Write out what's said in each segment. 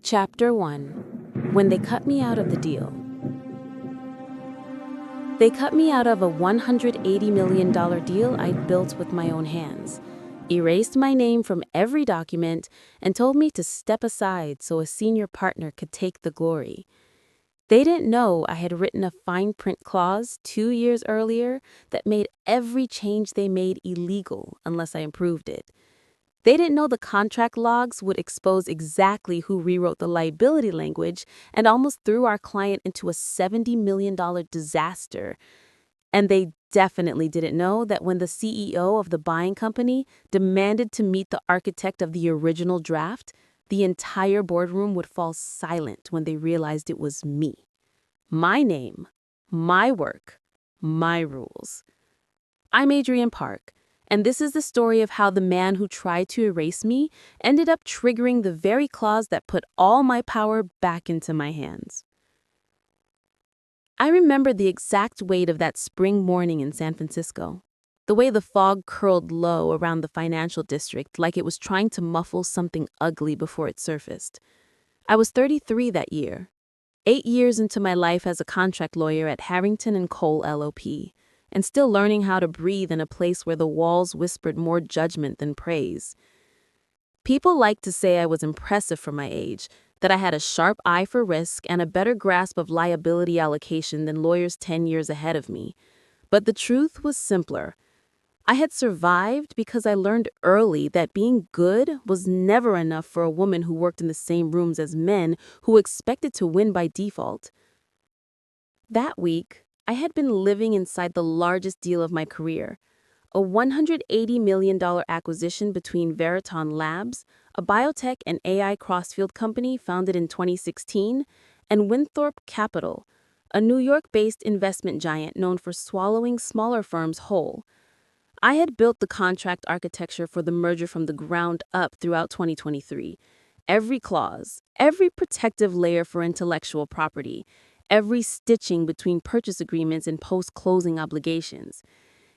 Chapter 1. When they cut me out of the deal. They cut me out of a $180 million deal I'd built with my own hands, erased my name from every document, and told me to step aside so a senior partner could take the glory. They didn't know I had written a fine print clause 2 years earlier that made every change they made illegal unless I approved it. They didn't know the contract logs would expose exactly who rewrote the liability language and almost threw our client into a $70 million disaster. And they definitely didn't know that when the CEO of the buying company demanded to meet the architect of the original draft, the entire boardroom would fall silent when they realized it was me. My name, my work, my rules. I'm Adrienne Park, and this is the story of how the man who tried to erase me ended up triggering the very clause that put all my power back into my hands. I remember the exact weight of that spring morning in San Francisco, the way the fog curled low around the financial district like it was trying to muffle something ugly before it surfaced. I was 33 that year, 8 years into my life as a contract lawyer at Harrington & Cole LLP, and still learning how to breathe in a place where the walls whispered more judgment than praise. People liked to say I was impressive for my age, that I had a sharp eye for risk and a better grasp of liability allocation than lawyers 10 years ahead of me. But the truth was simpler. I had survived because I learned early that being good was never enough for a woman who worked in the same rooms as men who expected to win by default. That week, I had been living inside the largest deal of my career, a $180 million acquisition between Veriton Labs, a biotech and AI crossfield company founded in 2016, and Winthrop Capital, a New York-based investment giant known for swallowing smaller firms whole. I had built the contract architecture for the merger from the ground up throughout 2023. Every clause, every protective layer for intellectual property, every stitching between purchase agreements and post-closing obligations.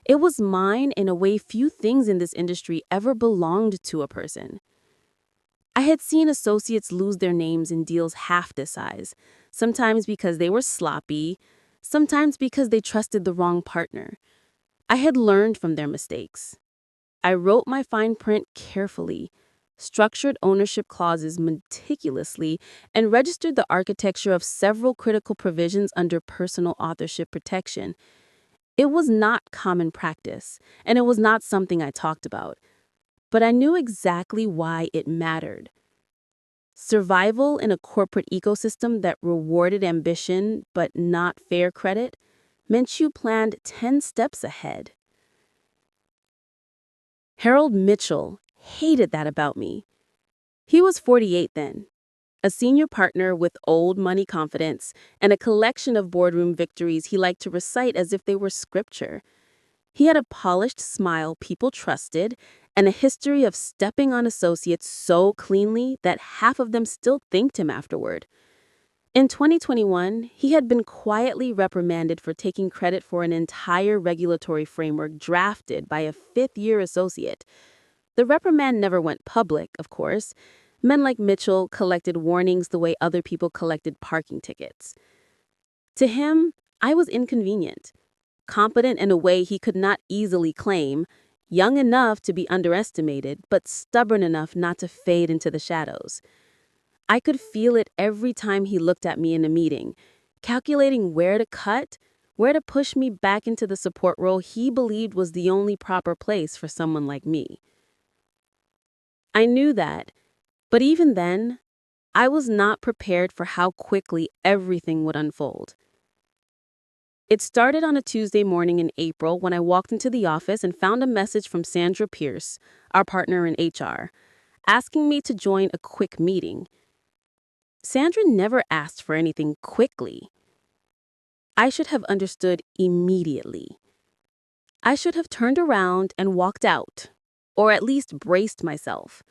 It was mine in a way few things in this industry ever belonged to a person. I had seen associates lose their names in deals half this size, sometimes because they were sloppy, sometimes because they trusted the wrong partner. I had learned from their mistakes. I wrote my fine print carefully, structured ownership clauses meticulously, and registered the architecture of several critical provisions under personal authorship protection. It was not common practice, and it was not something I talked about. But I knew exactly why it mattered. Survival in a corporate ecosystem that rewarded ambition but not fair credit meant you planned 10 steps ahead. Harold Mitchell hated that about me. He was 48 then, a senior partner with old money confidence and a collection of boardroom victories he liked to recite as if they were scripture. He had a polished smile people trusted and a history of stepping on associates so cleanly that half of them still thanked him afterward. In 2021, he had been quietly reprimanded for taking credit for an entire regulatory framework drafted by a fifth-year associate. The reprimand never went public, of course. Men like Mitchell collected warnings the way other people collected parking tickets. To him, I was inconvenient, competent in a way he could not easily claim, young enough to be underestimated, but stubborn enough not to fade into the shadows. I could feel it every time he looked at me in a meeting, calculating where to cut, where to push me back into the support role he believed was the only proper place for someone like me. I knew that, but even then, I was not prepared for how quickly everything would unfold. It started on a Tuesday morning in April when I walked into the office and found a message from Sandra Pierce, our partner in HR, asking me to join a quick meeting. Sandra never asked for anything quickly. I should have understood immediately. I should have turned around and walked out, or at least braced myself.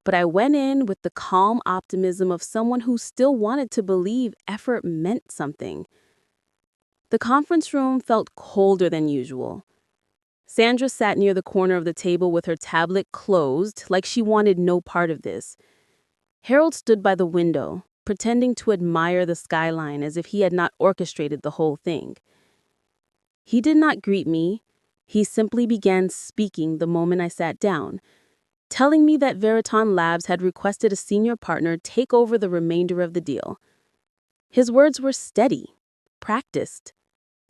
But I went in with the calm optimism of someone who still wanted to believe effort meant something. The conference room felt colder than usual. Sandra sat near the corner of the table with her tablet closed, like she wanted no part of this. Harold stood by the window, pretending to admire the skyline as if he had not orchestrated the whole thing. He did not greet me. He simply began speaking the moment I sat down, telling me that Veriton Labs had requested a senior partner take over the remainder of the deal. His words were steady, practiced,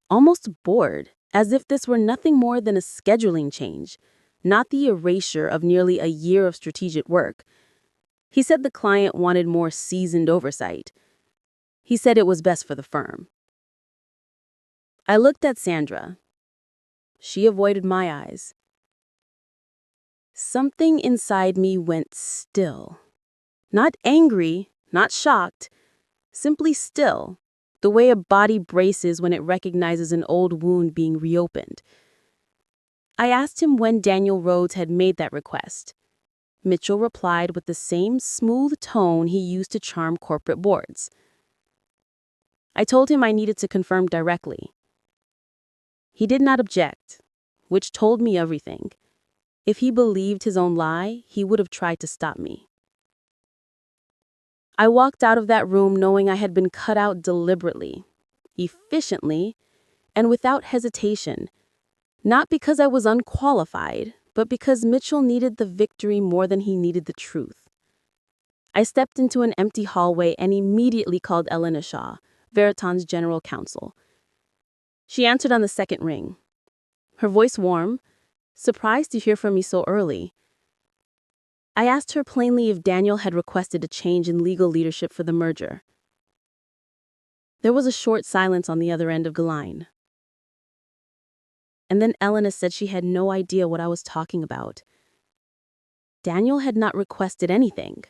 almost bored, as if this were nothing more than a scheduling change, not the erasure of nearly a year of strategic work. He said the client wanted more seasoned oversight. He said it was best for the firm. I looked at Sandra. She avoided my eyes. Something inside me went still. Not angry, not shocked, simply still, the way a body braces when it recognizes an old wound being reopened. I asked him when Daniel Rhodes had made that request. Mitchell replied with the same smooth tone he used to charm corporate boards. I told him I needed to confirm directly. He did not object, which told me everything. If he believed his own lie, he would have tried to stop me. I walked out of that room knowing I had been cut out deliberately, efficiently, and without hesitation, not because I was unqualified, but because Mitchell needed the victory more than he needed the truth. I stepped into an empty hallway and immediately called Elena Shaw, Veriton's general counsel. She answered on the second ring. Her voice warm, surprised to hear from me so early. I asked her plainly if Daniel had requested a change in legal leadership for the merger. There was a short silence on the other end of the line. And then Elena said she had no idea what I was talking about. Daniel had not requested anything.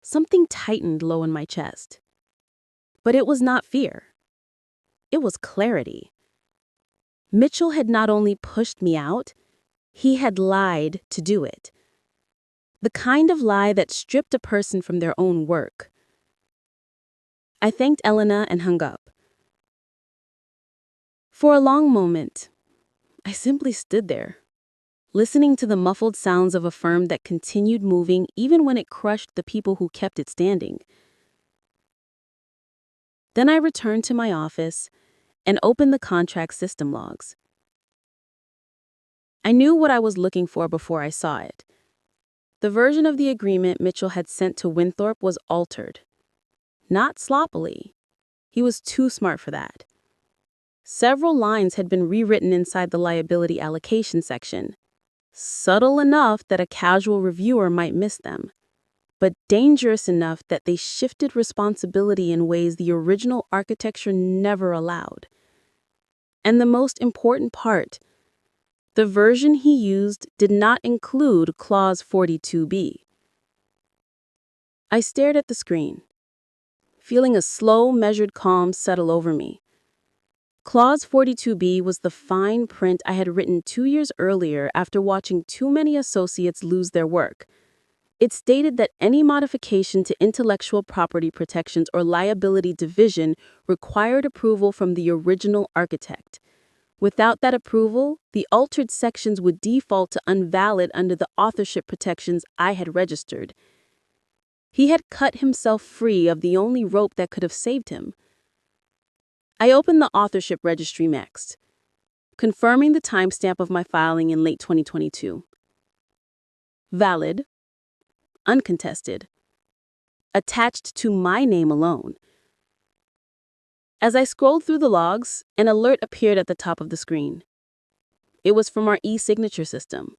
Something tightened low in my chest. But it was not fear. It was clarity. Mitchell had not only pushed me out, he had lied to do it. The kind of lie that stripped a person from their own work. I thanked Elena and hung up. For a long moment, I simply stood there, listening to the muffled sounds of a firm that continued moving even when it crushed the people who kept it standing. Then I returned to my office and opened the contract system logs. I knew what I was looking for before I saw it. The version of the agreement Mitchell had sent to Winthorpe was altered. Not sloppily. He was too smart for that. Several lines had been rewritten inside the liability allocation section, subtle enough that a casual reviewer might miss them, but dangerous enough that they shifted responsibility in ways the original architecture never allowed. And the most important part, the version he used did not include Clause 42B. I stared at the screen, feeling a slow, measured calm settle over me. Clause 42B was the fine print I had written 2 years earlier after watching too many associates lose their work. It stated that any modification to intellectual property protections or liability division required approval from the original architect. Without that approval, the altered sections would default to invalid under the authorship protections I had registered. He had cut himself free of the only rope that could have saved him. I opened the authorship registry next, confirming the timestamp of my filing in late 2022. Valid, uncontested, attached to my name alone. As I scrolled through the logs, an alert appeared at the top of the screen. It was from our e-signature system.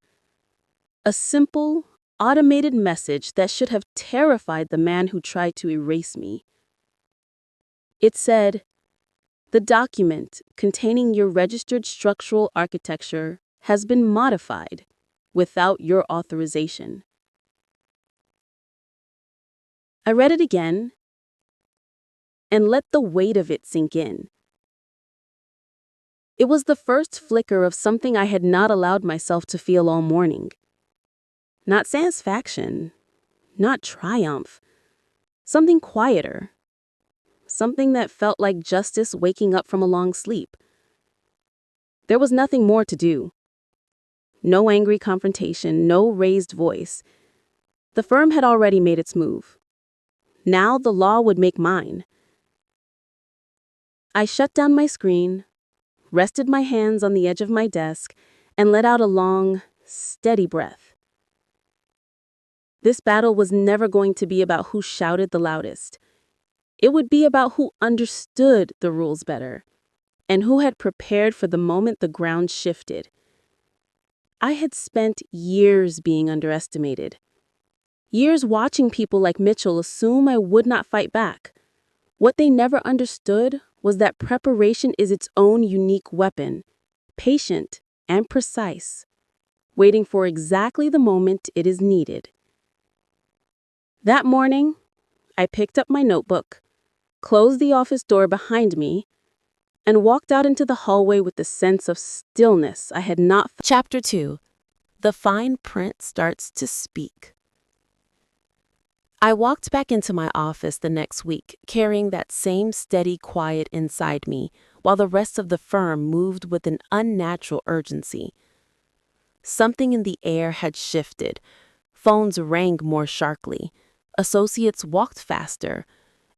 A simple, automated message that should have terrified the man who tried to erase me. It said, "The document containing your registered structural architecture has been modified without your authorization." I read it again and let the weight of it sink in. It was the first flicker of something I had not allowed myself to feel all morning. Not satisfaction, not triumph, something quieter. Something that felt like justice waking up from a long sleep. There was nothing more to do. No angry confrontation, no raised voice. The firm had already made its move. Now the law would make mine. I shut down my screen, rested my hands on the edge of my desk, and let out a long, steady breath. This battle was never going to be about who shouted the loudest. It would be about who understood the rules better and who had prepared for the moment the ground shifted. I had spent years being underestimated. Years watching people like Mitchell assume I would not fight back. What they never understood was that preparation is its own unique weapon, patient and precise, waiting for exactly the moment it is needed. That morning, I picked up my notebook, closed the office door behind me, and walked out into the hallway with the sense of stillness I had not felt. Chapter 2. The fine print starts to speak. I walked back into my office the next week, carrying that same steady quiet inside me, while the rest of the firm moved with an unnatural urgency. Something in the air had shifted. Phones rang more sharply. Associates walked faster.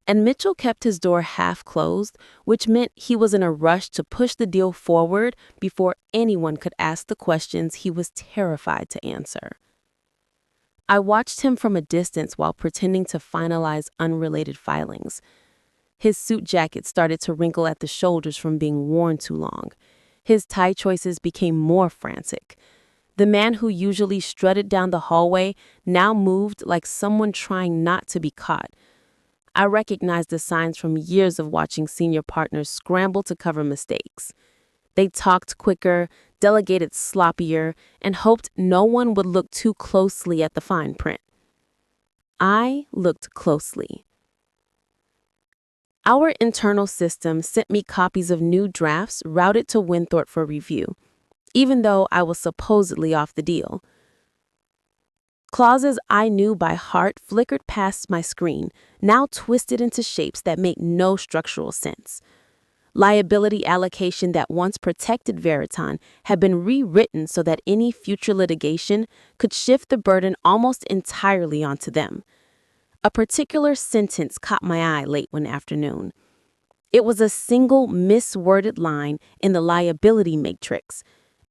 And Mitchell kept his door half closed, which meant he was in a rush to push the deal forward before anyone could ask the questions he was terrified to answer. I watched him from a distance while pretending to finalize unrelated filings. His suit jacket started to wrinkle at the shoulders from being worn too long. His tie choices became more frantic. The man who usually strutted down the hallway now moved like someone trying not to be caught. I recognized the signs from years of watching senior partners scramble to cover mistakes. They talked quicker, delegated sloppier, and hoped no one would look too closely at the fine print. I looked closely. Our internal system sent me copies of new drafts routed to Winthorpe for review, even though I was supposedly off the deal. Clauses I knew by heart flickered past my screen, now twisted into shapes that make no structural sense. Liability allocation that once protected Veriton had been rewritten so that any future litigation could shift the burden almost entirely onto them. A particular sentence caught my eye late one afternoon. It was a single misworded line in the liability matrix,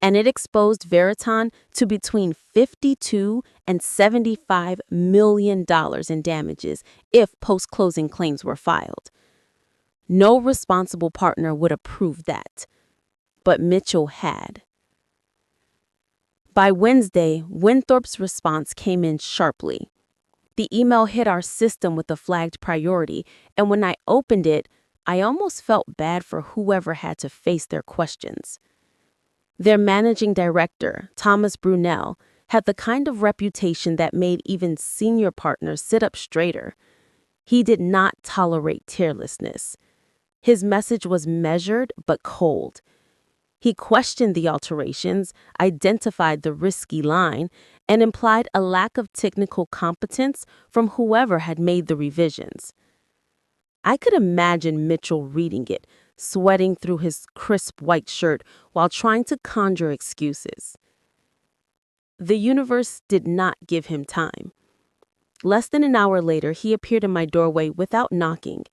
and it exposed Veriton to between $52 and $75 million in damages if post-closing claims were filed. No responsible partner would approve that, but Mitchell had. By Wednesday, Winthorpe's response came in sharply. The email hit our system with a flagged priority, and when I opened it, I almost felt bad for whoever had to face their questions. Their managing director, Thomas Brunel, had the kind of reputation that made even senior partners sit up straighter. He did not tolerate carelessness. His message was measured but cold. He questioned the alterations, identified the risky line, and implied a lack of technical competence from whoever had made the revisions. I could imagine Mitchell reading it, sweating through his crisp white shirt while trying to conjure excuses. The universe did not give him time. Less than an hour later, he appeared in my doorway without knocking.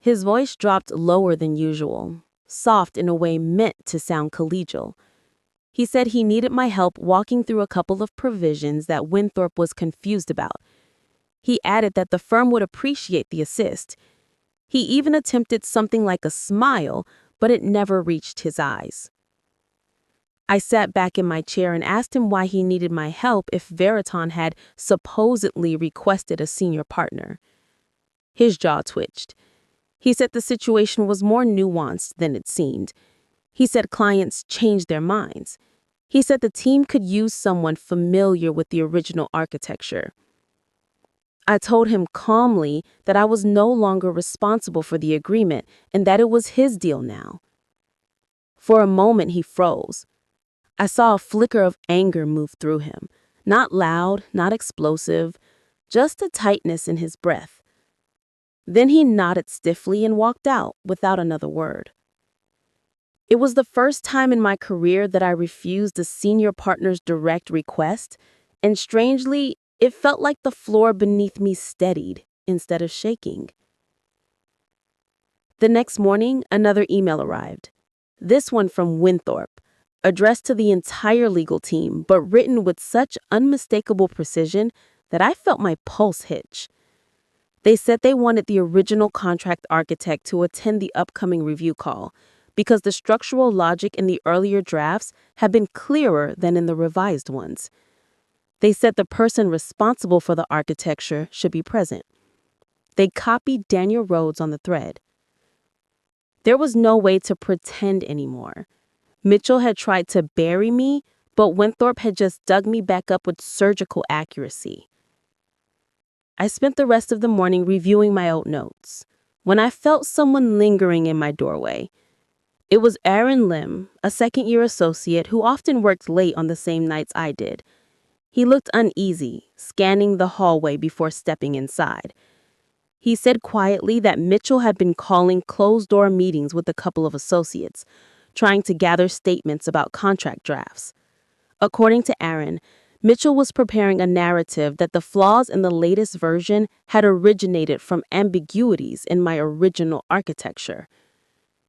His voice dropped lower than usual, soft in a way meant to sound collegial. He said he needed my help walking through a couple of provisions that Winthorpe was confused about. He added that the firm would appreciate the assist. He even attempted something like a smile, but it never reached his eyes. I sat back in my chair and asked him why he needed my help if Veriton had supposedly requested a senior partner. His jaw twitched. He said the situation was more nuanced than it seemed. He said clients changed their minds. He said the team could use someone familiar with the original architecture. I told him calmly that I was no longer responsible for the agreement and that it was his deal now. For a moment, he froze. I saw a flicker of anger move through him. Not loud, not explosive, just a tightness in his breath. Then he nodded stiffly and walked out without another word. It was the first time in my career that I refused a senior partner's direct request, and strangely, It felt like the floor beneath me steadied instead of shaking. The next morning, another email arrived. This one from Winthorpe, addressed to the entire legal team, but written with such unmistakable precision that I felt my pulse hitch. They said they wanted the original contract architect to attend the upcoming review call because the structural logic in the earlier drafts had been clearer than in the revised ones. They said the person responsible for the architecture should be present. They copied Daniel Rhodes on the thread. There was no way to pretend anymore. Mitchell had tried to bury me, but Winthorpe had just dug me back up with surgical accuracy. I spent the rest of the morning reviewing my old notes when I felt someone lingering in my doorway. It was Aaron Lim, a second-year associate who often worked late on the same nights I did. He looked uneasy, scanning the hallway before stepping inside. He said quietly that Mitchell had been calling closed-door meetings with a couple of associates, trying to gather statements about contract drafts. According to Aaron, Mitchell was preparing a narrative that the flaws in the latest version had originated from ambiguities in my original architecture.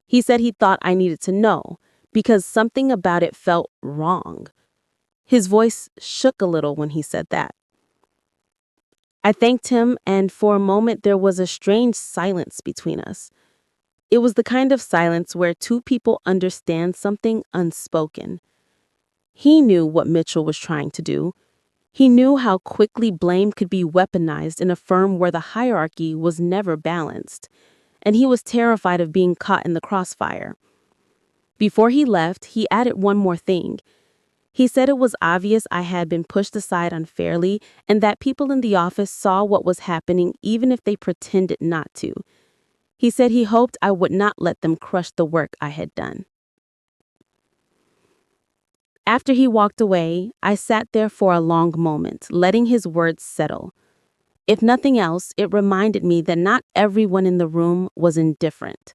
He said he thought I needed to know because something about it felt wrong. His voice shook a little when he said that. I thanked him, and for a moment there was a strange silence between us. It was the kind of silence where two people understand something unspoken. He knew what Mitchell was trying to do. He knew how quickly blame could be weaponized in a firm where the hierarchy was never balanced, and he was terrified of being caught in the crossfire. Before he left, he added one more thing. He said it was obvious I had been pushed aside unfairly and that people in the office saw what was happening even if they pretended not to. He said he hoped I would not let them crush the work I had done. After he walked away, I sat there for a long moment, letting his words settle. If nothing else, it reminded me that not everyone in the room was indifferent.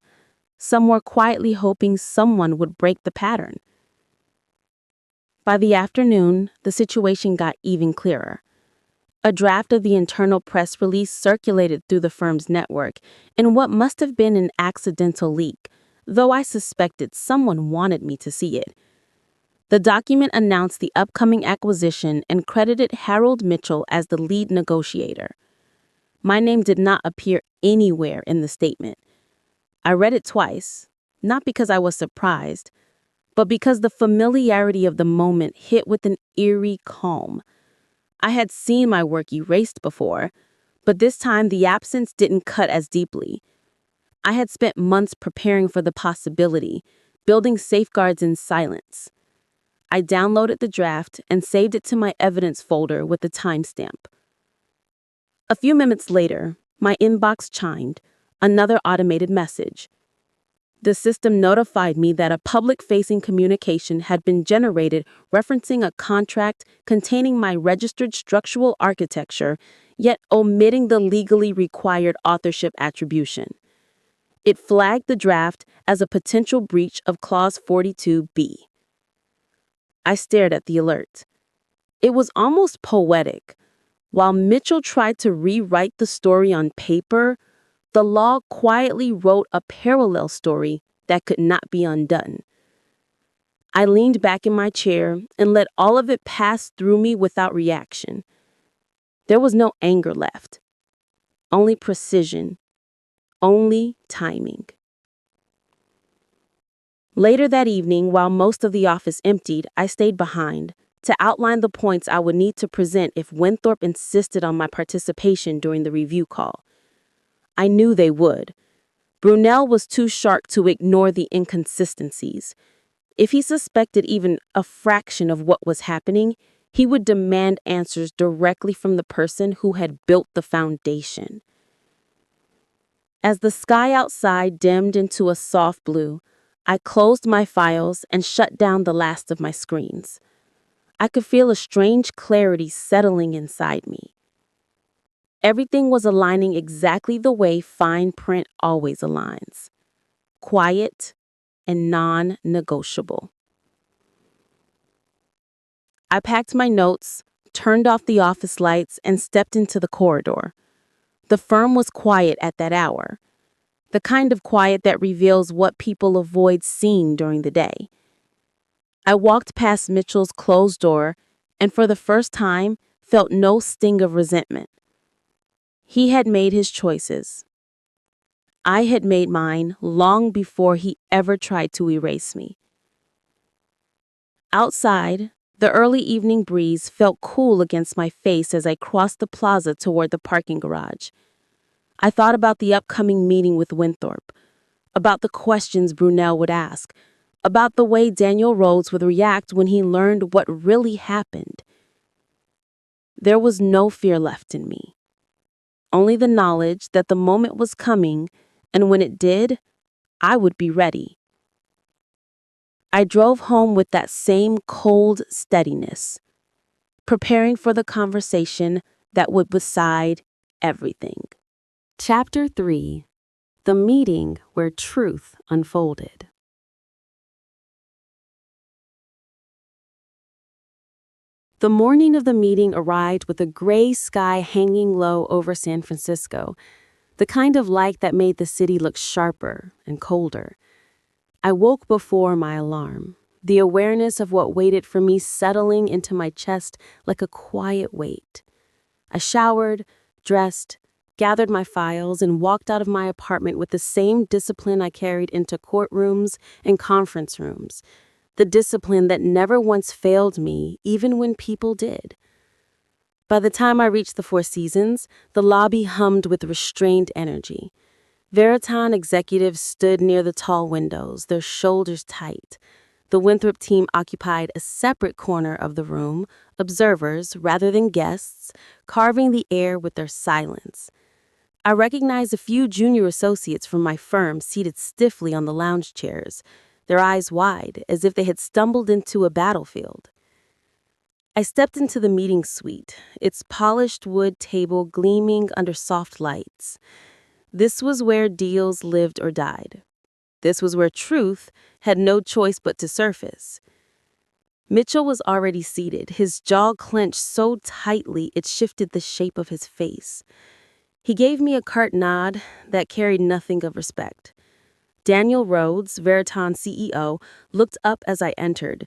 Some were quietly hoping someone would break the pattern. By the afternoon, the situation got even clearer. A draft of the internal press release circulated through the firm's network in what must have been an accidental leak, though I suspected someone wanted me to see it. The document announced the upcoming acquisition and credited Harold Mitchell as the lead negotiator. My name did not appear anywhere in the statement. I read it twice, not because I was surprised, but because the familiarity of the moment hit with an eerie calm. I had seen my work erased before, but this time the absence didn't cut as deeply. I had spent months preparing for the possibility, building safeguards in silence. I downloaded the draft and saved it to my evidence folder with the timestamp. A few minutes later, my inbox chimed, another automated message. The system notified me that a public-facing communication had been generated referencing a contract containing my registered structural architecture, yet omitting the legally required authorship attribution. It flagged the draft as a potential breach of Clause 42B. I stared at the alert. It was almost poetic. While Mitchell tried to rewrite the story on paper, the law quietly wrote a parallel story that could not be undone. I leaned back in my chair and let all of it pass through me without reaction. There was no anger left, only precision, only timing. Later that evening, while most of the office emptied, I stayed behind to outline the points I would need to present if Winthorpe insisted on my participation during the review call. I knew they would. Brunel was too sharp to ignore the inconsistencies. If he suspected even a fraction of what was happening, he would demand answers directly from the person who had built the foundation. As the sky outside dimmed into a soft blue, I closed my files and shut down the last of my screens. I could feel a strange clarity settling inside me. Everything was aligning exactly the way fine print always aligns. Quiet and non-negotiable. I packed my notes, turned off the office lights, and stepped into the corridor. The firm was quiet at that hour, the kind of quiet that reveals what people avoid seeing during the day. I walked past Mitchell's closed door and for the first time felt no sting of resentment. He had made his choices. I had made mine long before he ever tried to erase me. Outside, the early evening breeze felt cool against my face as I crossed the plaza toward the parking garage. I thought about the upcoming meeting with Winthrop, about the questions Brunel would ask, about the way Daniel Rhodes would react when he learned what really happened. There was no fear left in me, only the knowledge that the moment was coming, and when it did, I would be ready. I drove home with that same cold steadiness, preparing for the conversation that would decide everything. Chapter 3: The Meeting Where Truth Unfolded. The morning of the meeting arrived with a gray sky hanging low over San Francisco, the kind of light that made the city look sharper and colder. I woke before my alarm, the awareness of what waited for me settling into my chest like a quiet weight. I showered, dressed, gathered my files, and walked out of my apartment with the same discipline I carried into courtrooms and conference rooms, the discipline that never once failed me, even when people did. By the time I reached the Four Seasons, the lobby hummed with restrained energy. Veriton executives stood near the tall windows, their shoulders tight. The Winthrop team occupied a separate corner of the room, observers rather than guests, carving the air with their silence. I recognized a few junior associates from my firm seated stiffly on the lounge chairs, their eyes wide, as if they had stumbled into a battlefield. I stepped into the meeting suite, its polished wood table gleaming under soft lights. This was where deals lived or died. This was where truth had no choice but to surface. Mitchell was already seated, his jaw clenched so tightly it shifted the shape of his face. He gave me a curt nod that carried nothing of respect. Daniel Rhodes, Veriton CEO, looked up as I entered.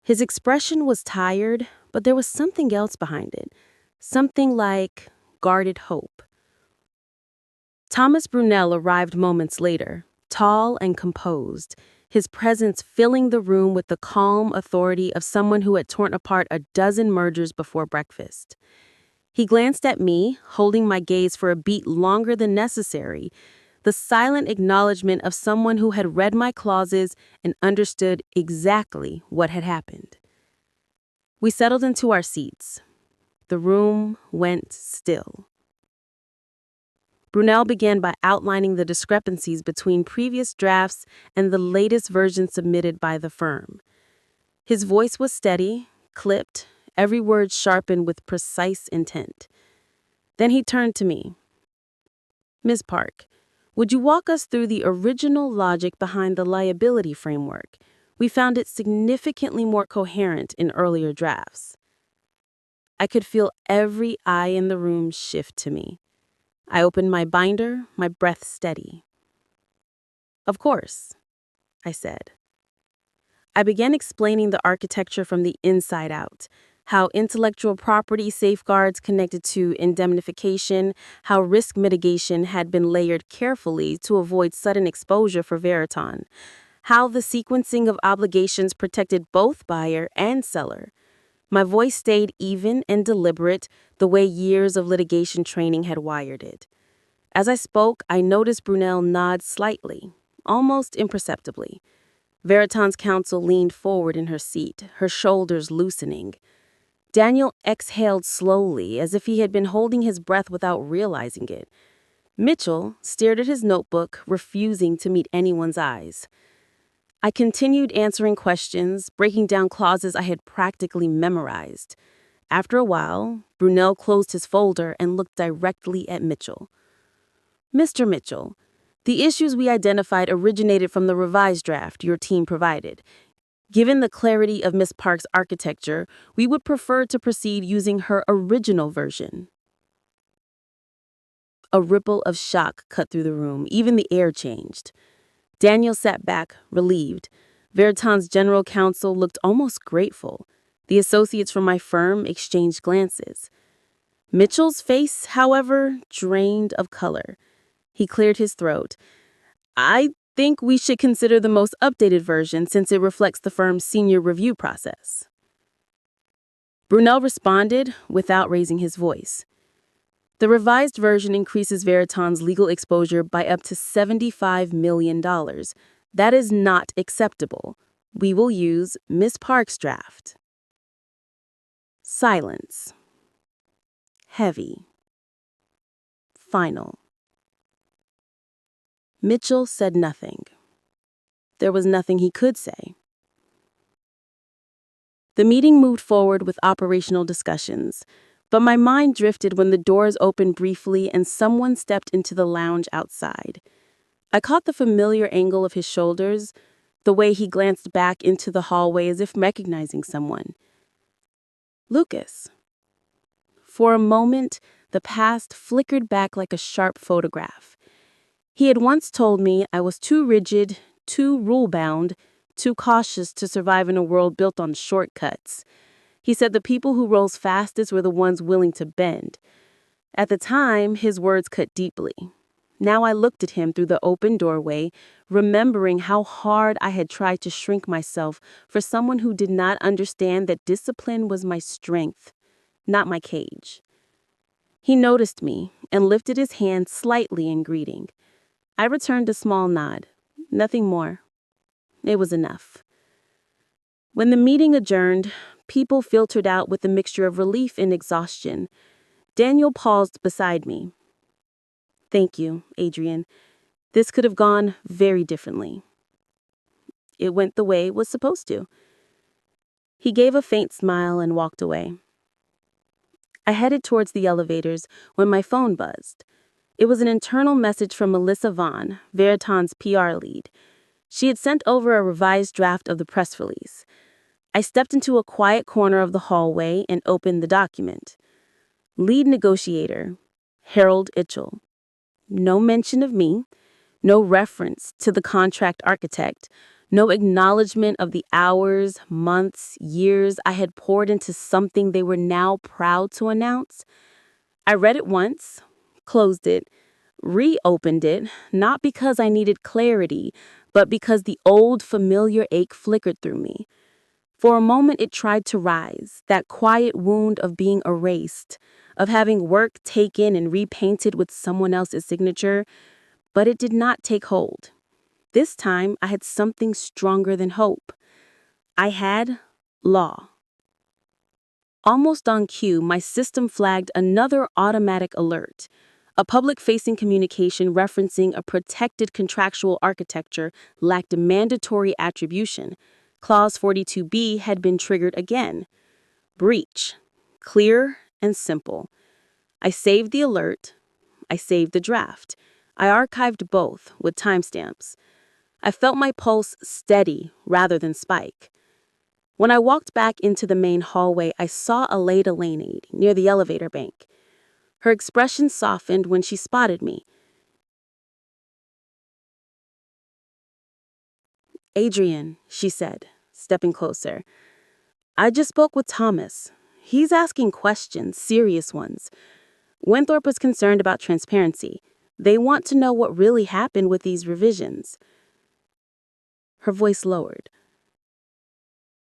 His expression was tired, but there was something else behind it. Something like guarded hope. Thomas Brunel arrived moments later, tall and composed, his presence filling the room with the calm authority of someone who had torn apart a dozen mergers before breakfast. He glanced at me, holding my gaze for a beat longer than necessary, the silent acknowledgement of someone who had read my clauses and understood exactly what had happened. We settled into our seats. The room went still. Brunel began by outlining the discrepancies between previous drafts and the latest version submitted by the firm. His voice was steady, clipped, every word sharpened with precise intent. Then he turned to me. "Ms. Park, would you walk us through the original logic behind the liability framework? We found it significantly more coherent in earlier drafts." I could feel every eye in the room shift to me. I opened my binder, my breath steady. "Of course," I said. I began explaining the architecture from the inside out, how intellectual property safeguards connected to indemnification, how risk mitigation had been layered carefully to avoid sudden exposure for Veriton, how the sequencing of obligations protected both buyer and seller. My voice stayed even and deliberate, the way years of litigation training had wired it. As I spoke, I noticed Brunel nod slightly, almost imperceptibly. Veriton's counsel leaned forward in her seat, her shoulders loosening. Daniel exhaled slowly, as if he had been holding his breath without realizing it. Mitchell stared at his notebook, refusing to meet anyone's eyes. I continued answering questions, breaking down clauses I had practically memorized. After a while, Brunel closed his folder and looked directly at Mitchell. "Mr. Mitchell, the issues we identified originated from the revised draft your team provided. Given the clarity of Miss Park's architecture, we would prefer to proceed using her original version. A ripple of shock cut through the room. Even the air changed. Daniel sat back, relieved. Veriton's general counsel looked almost grateful. The associates from my firm exchanged glances. Mitchell's face, however, drained of color. He cleared his throat. I think we should consider the most updated version since it reflects the firm's senior review process. Brunel responded without raising his voice. The revised version increases Veriton's legal exposure by up to $75 million. That is not acceptable. We will use Miss Park's draft. Silence. Heavy. Final. Mitchell said nothing. There was nothing he could say. The meeting moved forward with operational discussions, but my mind drifted when the doors opened briefly and someone stepped into the lounge outside. I caught the familiar angle of his shoulders, the way he glanced back into the hallway as if recognizing someone. Lucas. For a moment, the past flickered back like a sharp photograph. He had once told me I was too rigid, too rule-bound, too cautious to survive in a world built on shortcuts. He said the people who rose fastest were the ones willing to bend. At the time, his words cut deeply. Now I looked at him through the open doorway, remembering how hard I had tried to shrink myself for someone who did not understand that discipline was my strength, not my cage. He noticed me and lifted his hand slightly in greeting. I returned a small nod. Nothing more. It was enough. When the meeting adjourned, people filtered out with a mixture of relief and exhaustion. Daniel paused beside me. Thank you, Adrienne. This could have gone very differently. It went the way it was supposed to. He gave a faint smile and walked away. I headed towards the elevators when my phone buzzed. It was an internal message from Melissa Vaughn, Veriton's PR lead. She had sent over a revised draft of the press release. I stepped into a quiet corner of the hallway and opened the document. Lead negotiator, Harold Itchell. No mention of me, no reference to the contract architect, no acknowledgement of the hours, months, years I had poured into something they were now proud to announce. I read it once, closed it, reopened it, not because I needed clarity, but because the old familiar ache flickered through me. For a moment it tried to rise, that quiet wound of being erased, of having work taken and repainted with someone else's signature, but it did not take hold. This time I had something stronger than hope. I had law. Almost on cue, my system flagged another automatic alert. A public-facing communication referencing a protected contractual architecture lacked mandatory attribution. Clause 42B had been triggered again. Breach. Clear and simple. I saved the alert. I saved the draft. I archived both with timestamps. I felt my pulse steady rather than spike. When I walked back into the main hallway, I saw Aleda Lanade near the elevator bank. Her expression softened when she spotted me. Adrienne, she said, stepping closer. I just spoke with Thomas. He's asking questions, serious ones. Winthrop was concerned about transparency. They want to know what really happened with these revisions. Her voice lowered.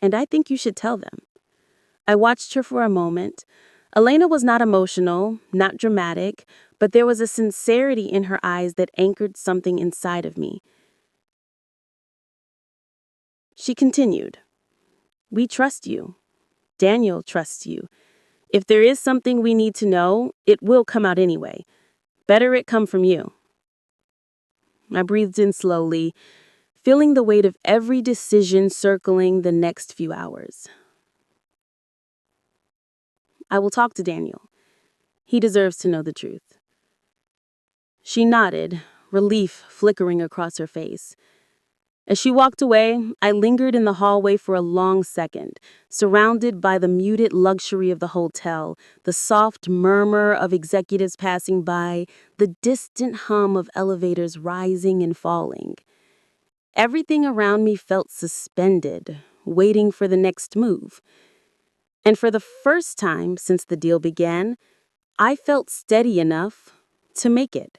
And I think you should tell them. I watched her for a moment. Elena was not emotional, not dramatic, but there was a sincerity in her eyes that anchored something inside of me. She continued, We trust you. Daniel trusts you. If there is something we need to know, it will come out anyway. Better it come from you. I breathed in slowly, feeling the weight of every decision circling the next few hours. I will talk to Daniel. He deserves to know the truth. She nodded, relief flickering across her face. As she walked away, I lingered in the hallway for a long second, surrounded by the muted luxury of the hotel, the soft murmur of executives passing by, the distant hum of elevators rising and falling. Everything around me felt suspended, waiting for the next move. And for the first time since the deal began, I felt steady enough to make it.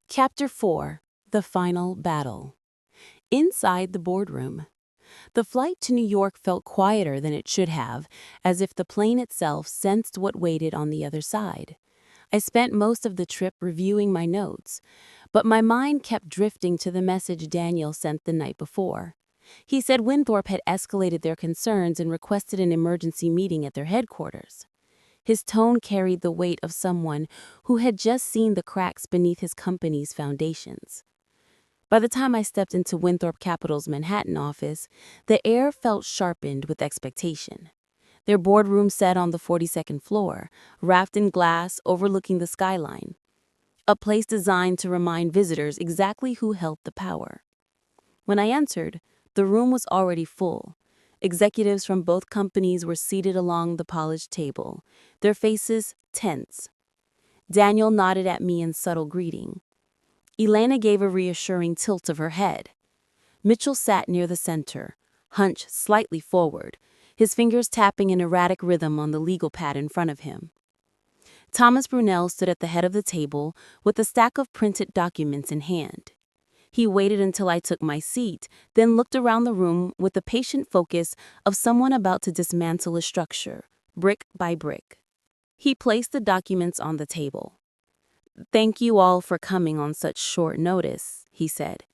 Chapter 4: The Final Battle. Inside the boardroom. The flight to New York felt quieter than it should have, as if the plane itself sensed what waited on the other side. I spent most of the trip reviewing my notes, but my mind kept drifting to the message Daniel sent the night before. He said Winthorpe had escalated their concerns and requested an emergency meeting at their headquarters. His tone carried the weight of someone who had just seen the cracks beneath his company's foundations. By the time I stepped into Winthorpe Capital's Manhattan office, the air felt sharpened with expectation. Their boardroom sat on the 42nd floor, wrapped in glass overlooking the skyline, a place designed to remind visitors exactly who held the power. When I entered, the room was already full. Executives from both companies were seated along the polished table, their faces tense. Daniel nodded at me in subtle greeting. Elena gave a reassuring tilt of her head. Mitchell sat near the center, hunched slightly forward, his fingers tapping an erratic rhythm on the legal pad in front of him. Thomas Brunel stood at the head of the table with a stack of printed documents in hand. He waited until I took my seat, then looked around the room with the patient focus of someone about to dismantle a structure, brick by brick. He placed the documents on the table. "Thank you all for coming on such short notice," he said.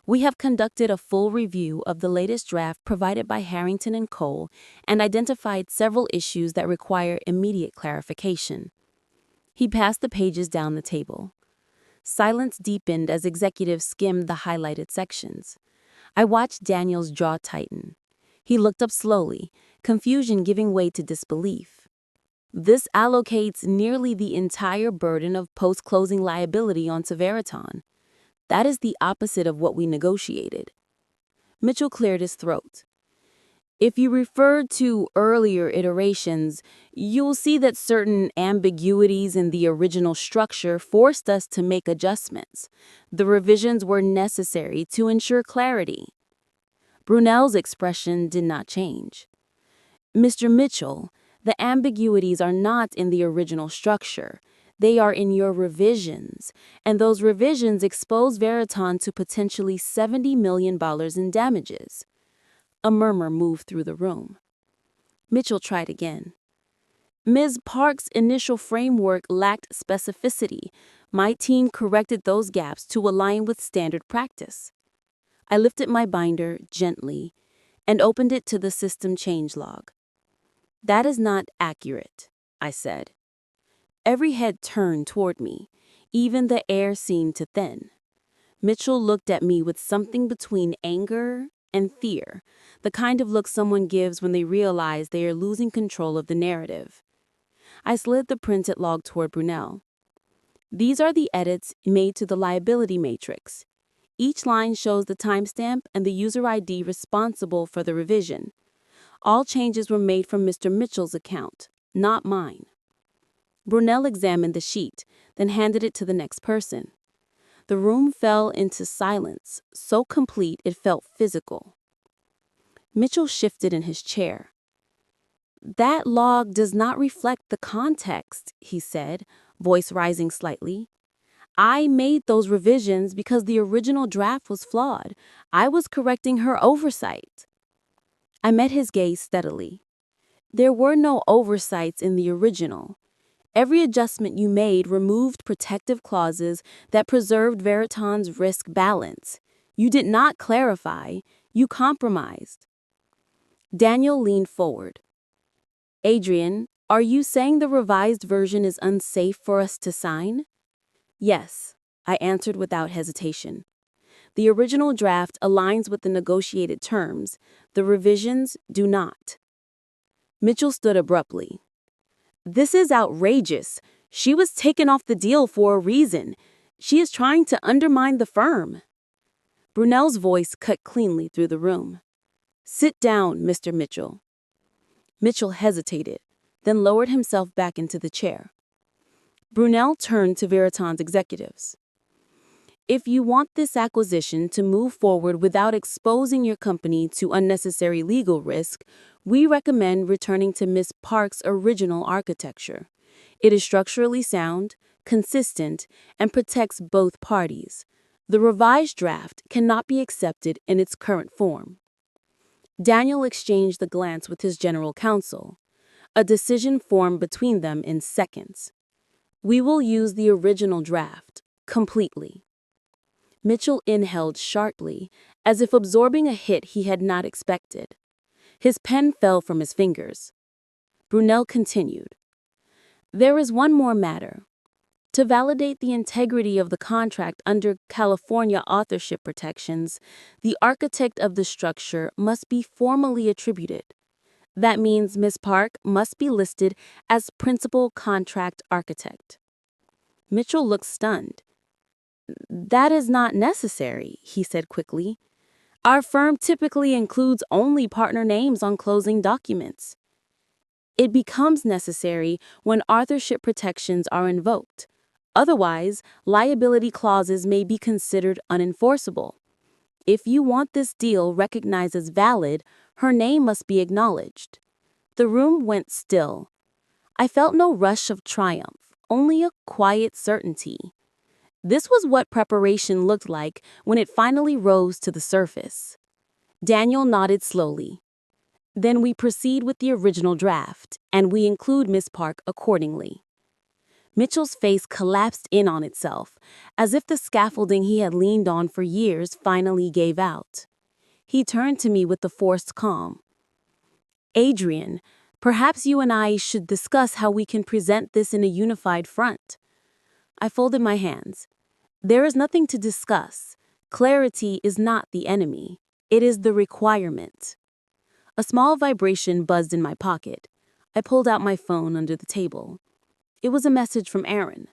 "We have conducted a full review of the latest draft provided by Harrington and Cole and identified several issues that require immediate clarification." He passed the pages down the table. Silence deepened as executives skimmed the highlighted sections. I watched Daniel's jaw tighten. He looked up slowly, confusion giving way to disbelief. "This allocates nearly the entire burden of post-closing liability onto Veriton. That is the opposite of what we negotiated." Mitchell cleared his throat. "If you refer to earlier iterations, you'll see that certain ambiguities in the original structure forced us to make adjustments. The revisions were necessary to ensure clarity." Brunel's expression did not change. "Mr. Mitchell, the ambiguities are not in the original structure. They are in your revisions, and those revisions expose Veriton to potentially $70 million in damages." A murmur moved through the room. Mitchell tried again. "Ms. Park's initial framework lacked specificity. My team corrected those gaps to align with standard practice." I lifted my binder gently and opened it to the system changelog. "That is not accurate," I said. Every head turned toward me. Even the air seemed to thin. Mitchell looked at me with something between anger and fear, the kind of look someone gives when they realize they are losing control of the narrative. I slid the printed log toward Brunel. "These are the edits made to the liability matrix. Each line shows the timestamp and the user ID responsible for the revision. All changes were made from Mr. Mitchell's account, not mine." Brunel examined the sheet, then handed it to the next person. The room fell into silence, so complete it felt physical. Mitchell shifted in his chair. "That log does not reflect the context," he said, voice rising slightly. "I made those revisions because the original draft was flawed. I was correcting her oversight." I met his gaze steadily. "There were no oversights in the original. Every adjustment you made removed protective clauses that preserved Veriton's risk balance. You did not clarify, you compromised." Daniel leaned forward. "Adrienne, are you saying the revised version is unsafe for us to sign?" "Yes," I answered without hesitation. The original draft aligns with the negotiated terms. The revisions do not. Mitchell stood abruptly. This is outrageous. She was taken off the deal for a reason. She is trying to undermine the firm. Brunel's voice cut cleanly through the room. Sit down, Mr. Mitchell. Mitchell hesitated, then lowered himself back into the chair. Brunel turned to Veriton's executives. If you want this acquisition to move forward without exposing your company to unnecessary legal risk, we recommend returning to Ms. Park's original architecture. It is structurally sound, consistent, and protects both parties. The revised draft cannot be accepted in its current form. Daniel exchanged a glance with his general counsel. A decision formed between them in seconds. We will use the original draft, completely. Mitchell inhaled sharply, as if absorbing a hit he had not expected. His pen fell from his fingers. Brunel continued. There is one more matter. To validate the integrity of the contract under California authorship protections, the architect of the structure must be formally attributed. That means Ms. Park must be listed as principal contract architect. Mitchell looked stunned. That is not necessary, he said quickly. Our firm typically includes only partner names on closing documents. It becomes necessary when authorship protections are invoked. Otherwise, liability clauses may be considered unenforceable. If you want this deal recognized as valid, her name must be acknowledged. The room went still. I felt no rush of triumph, only a quiet certainty. This was what preparation looked like when it finally rose to the surface. Daniel nodded slowly. Then we proceed with the original draft, and we include Miss Park accordingly. Mitchell's face collapsed in on itself, as if the scaffolding he had leaned on for years finally gave out. He turned to me with a forced calm. Adrienne, perhaps you and I should discuss how we can present this in a unified front. I folded my hands. There is nothing to discuss. Clarity is not the enemy. It is the requirement. A small vibration buzzed in my pocket. I pulled out my phone under the table. It was a message from Aaron.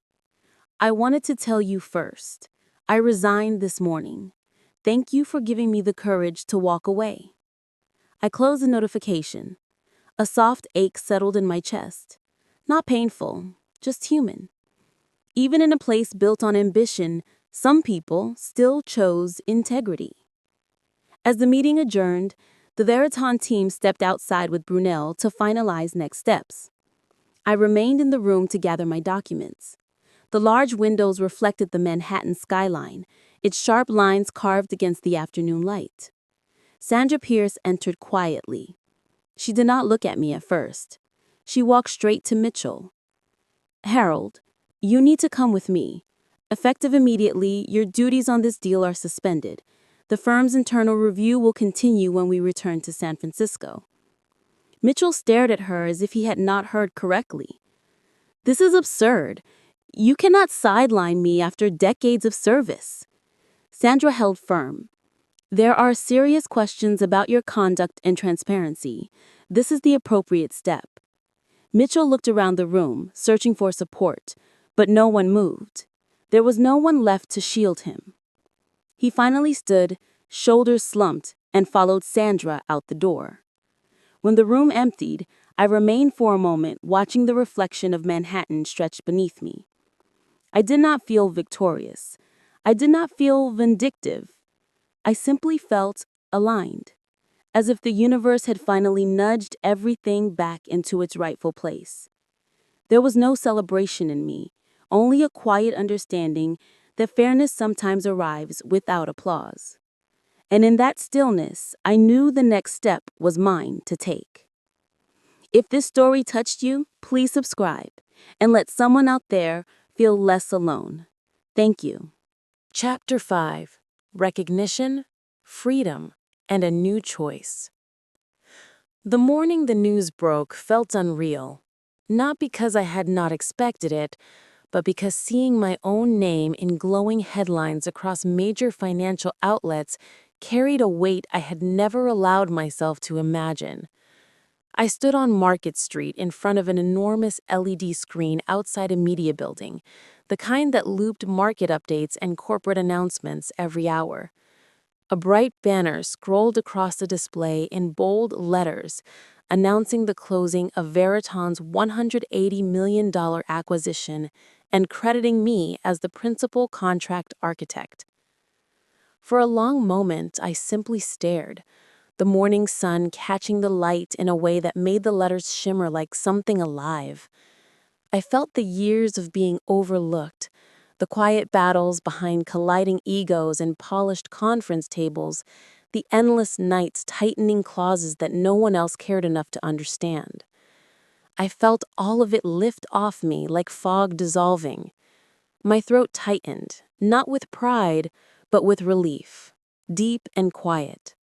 I wanted to tell you first. I resigned this morning. Thank you for giving me the courage to walk away. I closed the notification. A soft ache settled in my chest. Not painful, just human. Even in a place built on ambition, some people still chose integrity. As the meeting adjourned, the Veriton team stepped outside with Brunel to finalize next steps. I remained in the room to gather my documents. The large windows reflected the Manhattan skyline, its sharp lines carved against the afternoon light. Sandra Pierce entered quietly. She did not look at me at first. She walked straight to Mitchell. Harold, you need to come with me. Effective immediately, your duties on this deal are suspended. The firm's internal review will continue when we return to San Francisco. Mitchell stared at her as if he had not heard correctly. This is absurd. You cannot sideline me after decades of service. Sandra held firm. There are serious questions about your conduct and transparency. This is the appropriate step. Mitchell looked around the room, searching for support, but no one moved. There was no one left to shield him. He finally stood, shoulders slumped, and followed Sandra out the door. When the room emptied, I remained for a moment watching the reflection of Manhattan stretch beneath me. I did not feel victorious. I did not feel vindictive. I simply felt aligned, as if the universe had finally nudged everything back into its rightful place. There was no celebration in me, only a quiet understanding that fairness sometimes arrives without applause. And in that stillness, I knew the next step was mine to take. If this story touched you, please subscribe and let someone out there feel less alone. Thank you. Chapter 5: Recognition, Freedom, and a New Choice. The morning the news broke felt unreal, not because I had not expected it, but because seeing my own name in glowing headlines across major financial outlets carried a weight I had never allowed myself to imagine. I stood on Market Street in front of an enormous LED screen outside a media building, the kind that looped market updates and corporate announcements every hour. A bright banner scrolled across the display in bold letters, announcing the closing of Veriton's $180 million acquisition and crediting me as the principal contract architect. For a long moment, I simply stared, the morning sun catching the light in a way that made the letters shimmer like something alive. I felt the years of being overlooked, the quiet battles behind colliding egos and polished conference tables, the endless nights tightening clauses that no one else cared enough to understand. I felt all of it lift off me like fog dissolving. My throat tightened, not with pride, but with relief, deep and quiet,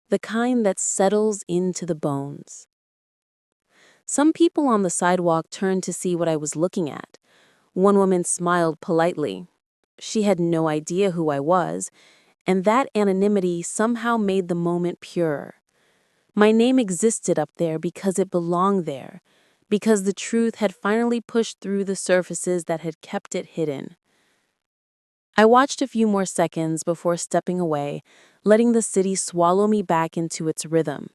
the kind that settles into the bones. Some people on the sidewalk turned to see what I was looking at. One woman smiled politely. She had no idea who I was, and that anonymity somehow made the moment purer. My name existed up there because it belonged there, because the truth had finally pushed through the surfaces that had kept it hidden. I watched a few more seconds before stepping away, letting the city swallow me back into its rhythm.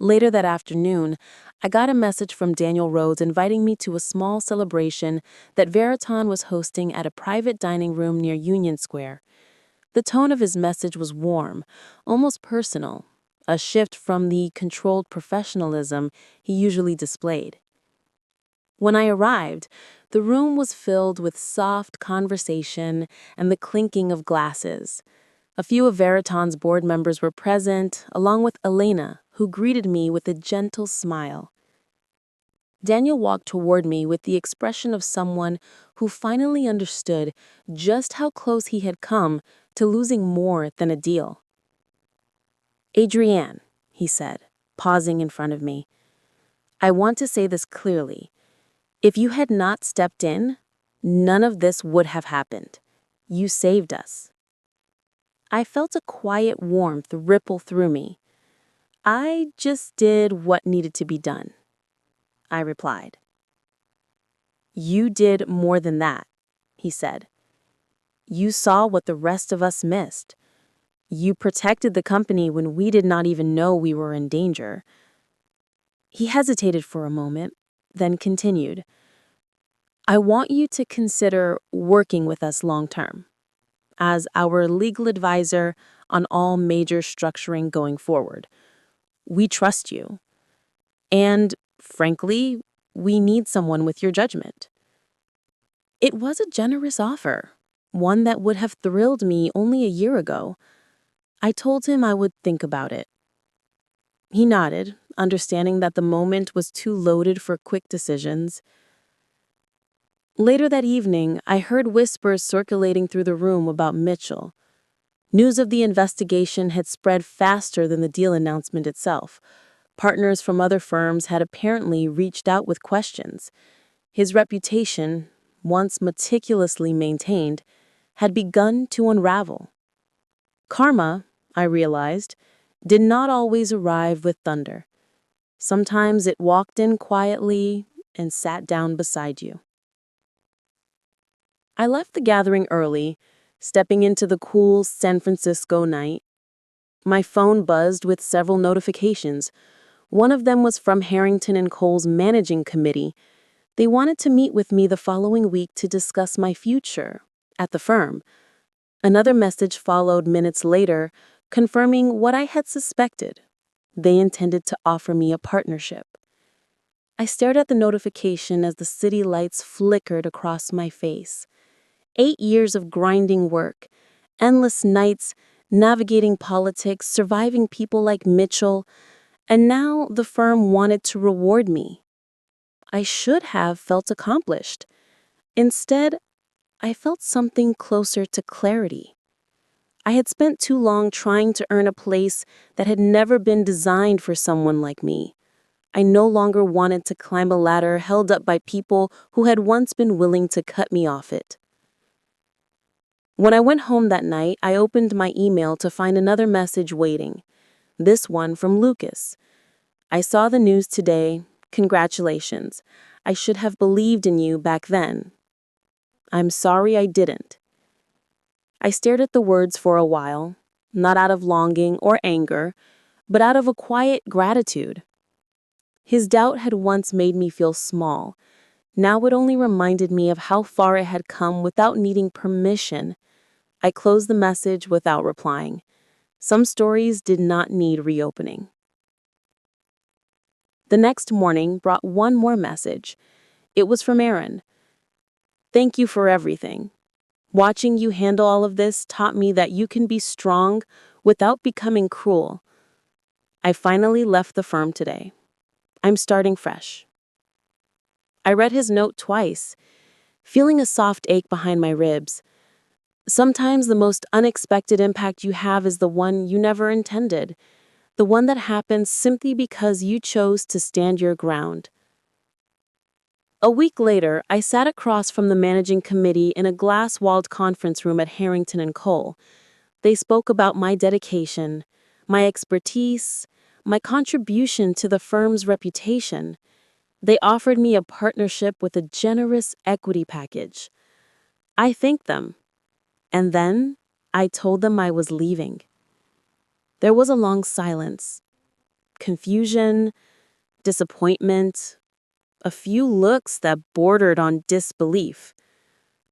Later that afternoon, I got a message from Daniel Rhodes inviting me to a small celebration that Veriton was hosting at a private dining room near Union Square. The tone of his message was warm, almost personal, a shift from the controlled professionalism he usually displayed. When I arrived, the room was filled with soft conversation and the clinking of glasses. A few of Veriton's board members were present, along with Elena, who greeted me with a gentle smile. Daniel walked toward me with the expression of someone who finally understood just how close he had come to losing more than a deal. "Adrienne," he said, pausing in front of me, "I want to say this clearly. If you had not stepped in, none of this would have happened. You saved us." I felt a quiet warmth ripple through me. "I just did what needed to be done," I replied. "You did more than that," he said. "You saw what the rest of us missed. You protected the company when we did not even know we were in danger." He hesitated for a moment, then continued. "I want you to consider working with us long term, as our legal advisor on all major structuring going forward. We trust you. And, frankly, we need someone with your judgment." It was a generous offer, one that would have thrilled me only a year ago. I told him I would think about it. He nodded, understanding that the moment was too loaded for quick decisions. Later that evening, I heard whispers circulating through the room about Mitchell. News of the investigation had spread faster than the deal announcement itself. Partners from other firms had apparently reached out with questions. His reputation, once meticulously maintained, had begun to unravel. Karma, I realized, did not always arrive with thunder. Sometimes it walked in quietly and sat down beside you. I left the gathering early, stepping into the cool San Francisco night. My phone buzzed with several notifications. One of them was from Harrington and Cole's managing committee. They wanted to meet with me the following week to discuss my future at the firm. Another message followed minutes later, confirming what I had suspected. They intended to offer me a partnership. I stared at the notification as the city lights flickered across my face. 8 years of grinding work, endless nights, navigating politics, surviving people like Mitchell, and now the firm wanted to reward me. I should have felt accomplished. Instead, I felt something closer to clarity. I had spent too long trying to earn a place that had never been designed for someone like me. I no longer wanted to climb a ladder held up by people who had once been willing to cut me off it. When I went home that night, I opened my email to find another message waiting. This one from Lucas. I saw the news today. Congratulations. I should have believed in you back then. I'm sorry I didn't. I stared at the words for a while, not out of longing or anger, but out of a quiet gratitude. His doubt had once made me feel small. Now it only reminded me of how far it had come without needing permission. I closed the message without replying. Some stories did not need reopening. The next morning brought one more message. It was from Aaron. Thank you for everything. Watching you handle all of this taught me that you can be strong without becoming cruel. I finally left the firm today. I'm starting fresh. I read his note twice, feeling a soft ache behind my ribs. Sometimes the most unexpected impact you have is the one you never intended, the one that happens simply because you chose to stand your ground. A week later, I sat across from the managing committee in a glass-walled conference room at Harrington and Cole. They spoke about my dedication, my expertise, my contribution to the firm's reputation. They offered me a partnership with a generous equity package. I thanked them, and then I told them I was leaving. There was a long silence, confusion, disappointment, a few looks that bordered on disbelief.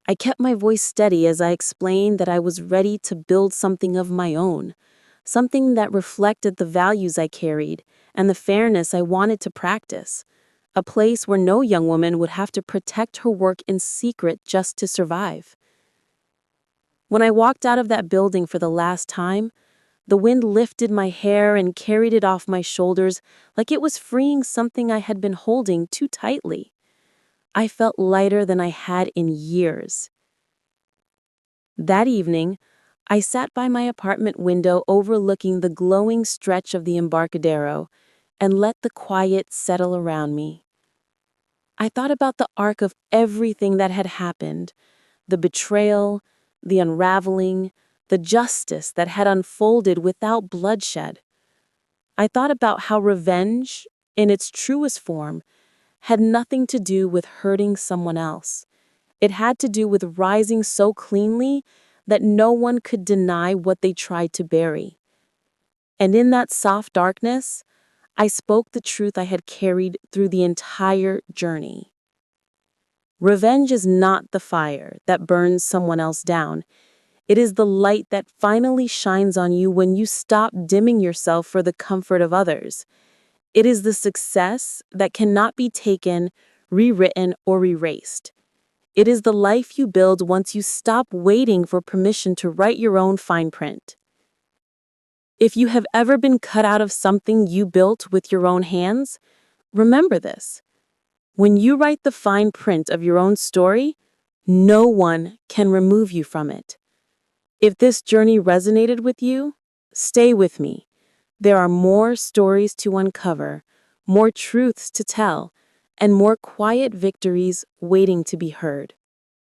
I kept my voice steady as I explained that I was ready to build something of my own, something that reflected the values I carried and the fairness I wanted to practice, a place where no young woman would have to protect her work in secret just to survive. When I walked out of that building for the last time, the wind lifted my hair and carried it off my shoulders like it was freeing something I had been holding too tightly. I felt lighter than I had in years. That evening, I sat by my apartment window overlooking the glowing stretch of the Embarcadero and let the quiet settle around me. I thought about the arc of everything that had happened, the betrayal, the unraveling, the justice that had unfolded without bloodshed. I thought about how revenge, in its truest form, had nothing to do with hurting someone else. It had to do with rising so cleanly that no one could deny what they tried to bury. And in that soft darkness, I spoke the truth I had carried through the entire journey. Revenge is not the fire that burns someone else down. It is the light that finally shines on you when you stop dimming yourself for the comfort of others. It is the success that cannot be taken, rewritten, or erased. It is the life you build once you stop waiting for permission to write your own fine print. If you have ever been cut out of something you built with your own hands, remember this. When you write the fine print of your own story, no one can remove you from it. If this journey resonated with you, stay with me. There are more stories to uncover, more truths to tell, and more quiet victories waiting to be heard.